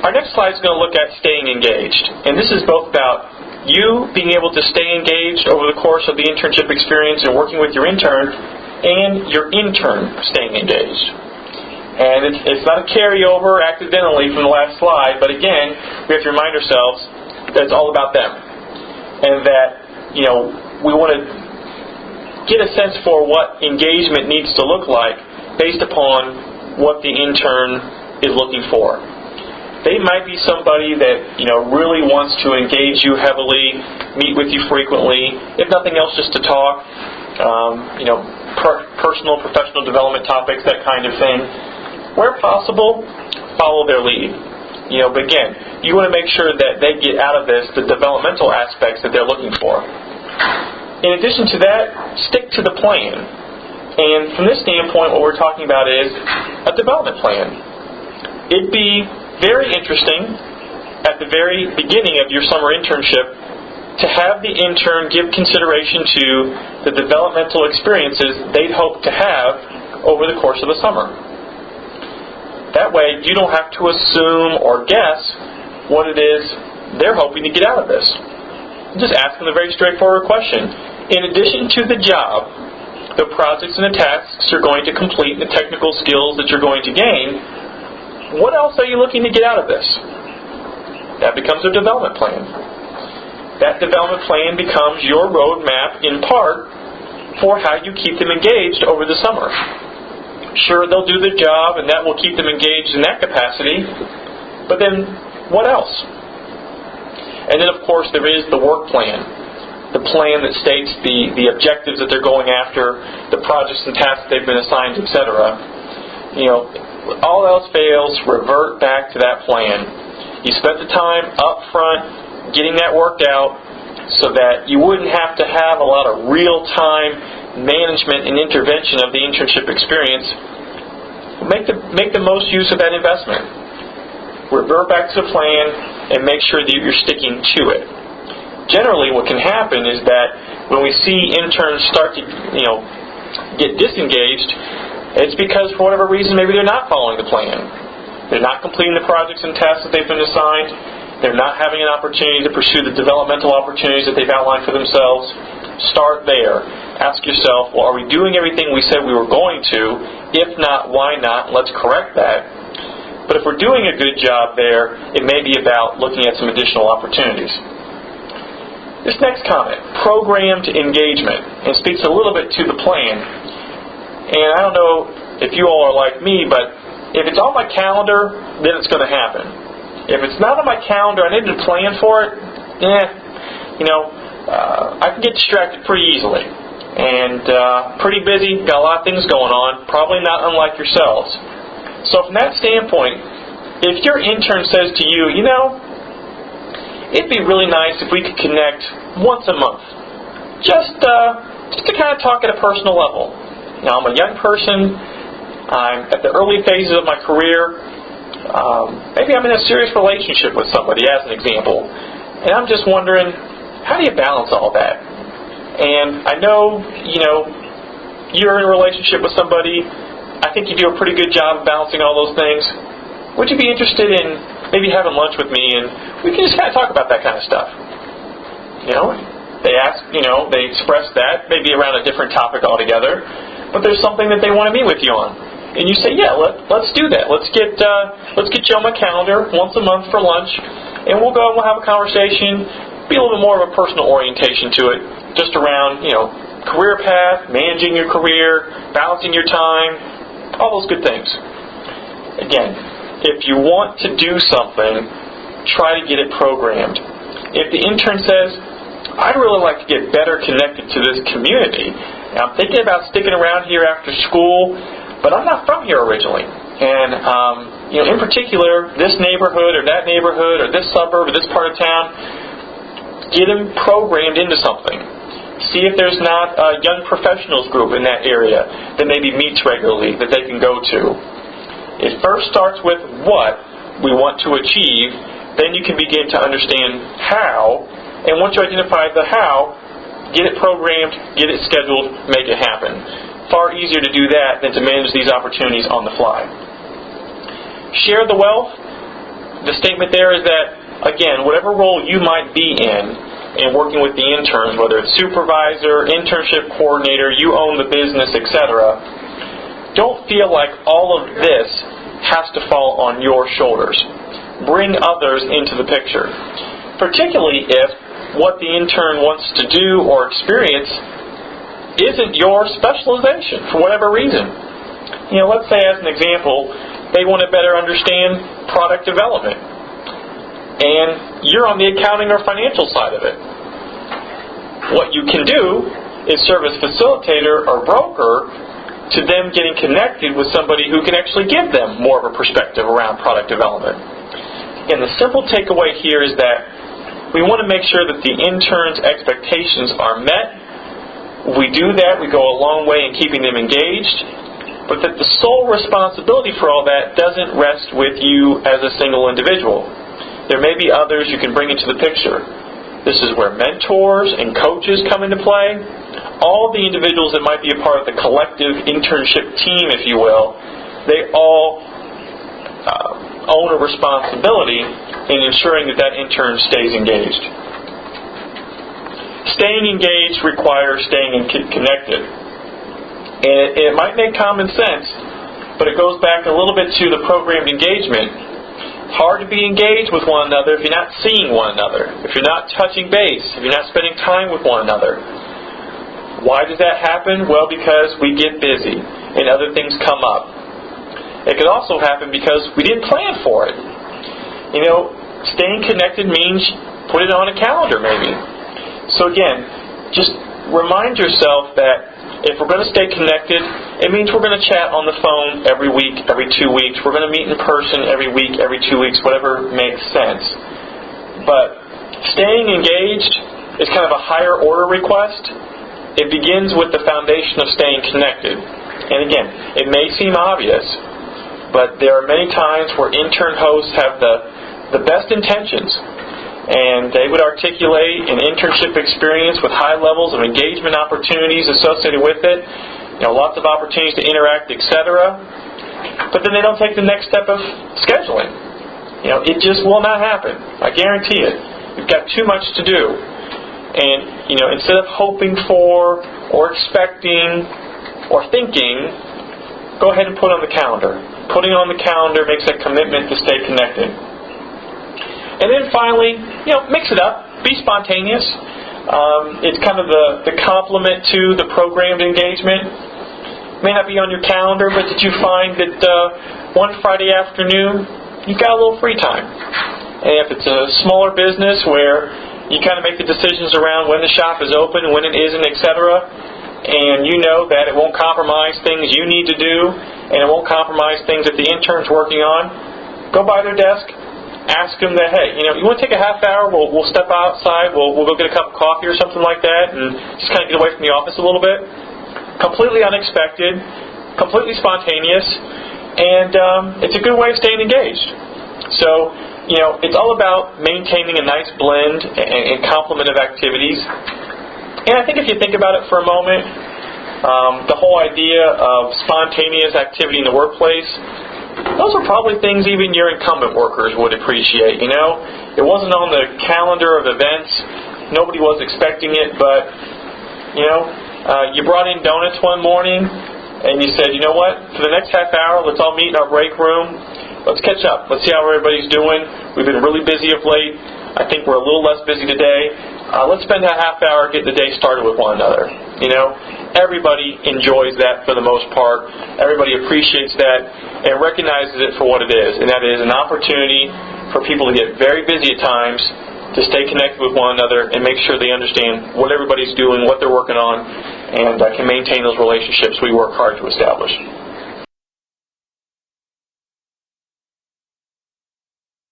Our next slide is going to look at staying engaged. And this is both about you being able to stay engaged over the course of the internship experience and working with your intern, and your intern staying engaged. And it's not a carryover accidentally from the last slide, but again, we have to remind ourselves that it's all about them. And that, we want to get a sense for what engagement needs to look like based upon what the intern is looking for. They might be somebody that, really wants to engage you heavily, meet with you frequently, if nothing else just to talk, personal, professional development topics, that kind of thing. Where possible, follow their lead. But again, you want to make sure that they get out of this the developmental aspects that they're looking for. In addition to that, stick to the plan. And from this standpoint, what we're talking about is a development plan. It'd be very interesting at the very beginning of your summer internship to have the intern give consideration to the developmental experiences they'd hope to have over the course of the summer. That way, you don't have to assume or guess what it is they're hoping to get out of this. Just ask them a very straightforward question. In addition to the job, the projects and the tasks you're going to complete, the technical skills that you're going to gain, what else are you looking to get out of this? That becomes a development plan. That development plan becomes your roadmap, in part, for how you keep them engaged over the summer. Sure, they'll do the job, and that will keep them engaged in that capacity, but then what else? And then, of course, there is the work plan. The plan that states the objectives that they're going after, the projects and tasks they've been assigned, etc. All else fails, revert back to that plan. You spent the time up front getting that worked out so that you wouldn't have to have a lot of real-time management and intervention of the internship experience. Make the most use of that investment. Revert back to the plan and make sure that you're sticking to it. Generally, what can happen is that when we see interns start to get disengaged, it's because for whatever reason maybe they're not following the plan. They're not completing the projects and tasks that they've been assigned. They're not having an opportunity to pursue the developmental opportunities that they've outlined for themselves. Start there. Ask yourself, well, are we doing everything we said we were going to? If not, why not? Let's correct that. But if we're doing a good job there, it may be about looking at some additional opportunities. This next comment, programmed engagement, and speaks a little bit to the plan. And I don't know if you all are like me, but if it's on my calendar, then it's going to happen. If it's not on my calendar, I need to plan for it, I can get distracted pretty easily. And pretty busy, got a lot of things going on, probably not unlike yourselves. So from that standpoint, if your intern says to you, it'd be really nice if we could connect once a month, just to kind of talk at a personal level. Now, I'm a young person, I'm at the early phases of my career, maybe I'm in a serious relationship with somebody, as an example, and I'm just wondering, how do you balance all that? And I know, you're in a relationship with somebody. I think you do a pretty good job of balancing all those things. Would you be interested in maybe having lunch with me, and we can just kind of talk about that kind of stuff? They ask, they express that, maybe around a different topic altogether, but there's something that they want to meet with you on. And you say, yeah, let's do that. Let's get you on my calendar once a month for lunch, and we'll go and we'll have a conversation. Be a little bit more of a personal orientation to it, just around, career path, managing your career, balancing your time, all those good things. Again, if you want to do something, try to get it programmed. If the intern says, I'd really like to get better connected to this community, and I'm thinking about sticking around here after school, but I'm not from here originally. And, in particular, this neighborhood or that neighborhood or this suburb or this part of town, get them programmed into something. See if there's not a young professionals group in that area that maybe meets regularly that they can go to. It first starts with what we want to achieve, then you can begin to understand how, and once you identify the how, get it programmed, get it scheduled, make it happen. Far easier to do that than to manage these opportunities on the fly. Share the wealth. The statement there is that, again, whatever role you might be in working with the interns, whether it's supervisor, internship coordinator, you own the business, etc., don't feel like all of this has to fall on your shoulders. Bring others into the picture, particularly if what the intern wants to do or experience isn't your specialization for whatever reason. Let's say, as an example, they want to better understand product development, and you're on the accounting or financial side of it. What you can do is serve as facilitator or broker to them getting connected with somebody who can actually give them more of a perspective around product development. And the simple takeaway here is that we want to make sure that the intern's expectations are met. If we do that, we go a long way in keeping them engaged, but that the sole responsibility for all that doesn't rest with you as a single individual. There may be others you can bring into the picture. This is where mentors and coaches come into play. All the individuals that might be a part of the collective internship team, if you will, they all own a responsibility in ensuring that intern stays engaged. Staying engaged requires staying connected. And it might make common sense, but it goes back a little bit to the programmed engagement. Hard to be engaged with one another if you're not seeing one another, if you're not touching base, if you're not spending time with one another. Why does that happen? Well, because we get busy and other things come up. It could also happen because we didn't plan for it. Staying connected means put it on a calendar maybe. So again, just remind yourself that if we're going to stay connected, it means we're going to chat on the phone every week, every 2 weeks. We're going to meet in person every week, every 2 weeks, whatever makes sense. But staying engaged is kind of a higher order request. It begins with the foundation of staying connected. And again, it may seem obvious, but there are many times where intern hosts have the best intentions, and they would articulate an internship experience with high levels of engagement opportunities associated with it, lots of opportunities to interact, etc. But then they don't take the next step of scheduling. It just will not happen. I guarantee it. You've got too much to do. And, instead of hoping for or expecting or thinking, go ahead and put it on the calendar. Putting it on the calendar makes a commitment to stay connected. And then finally, mix it up. Be spontaneous. It's kind of the complement to the programmed engagement. May not be on your calendar, but did you find that one Friday afternoon, you've got a little free time? And if it's a smaller business where you kind of make the decisions around when the shop is open and when it isn't, etc., and you know that it won't compromise things you need to do, and it won't compromise things that the intern's working on, go by their desk. Ask them that, hey, you want to take a half hour? We'll step outside. We'll go get a cup of coffee or something like that, and just kind of get away from the office a little bit. Completely unexpected, completely spontaneous, and it's a good way of staying engaged. So, it's all about maintaining a nice blend and complement of activities. And I think if you think about it for a moment, the whole idea of spontaneous activity in the workplace, those are probably things even your incumbent workers would appreciate. It wasn't on the calendar of events. Nobody was expecting it, but you brought in donuts one morning and you said, for the next half hour, let's all meet in our break room. Let's catch up. Let's see how everybody's doing. We've been really busy of late. I think we're a little less busy today. Let's spend a half hour getting the day started with one another. Everybody enjoys that for the most part. Everybody appreciates that and recognizes it for what it is. And that is an opportunity for people to get very busy at times, to stay connected with one another and make sure they understand what everybody's doing, what they're working on, and can maintain those relationships we work hard to establish.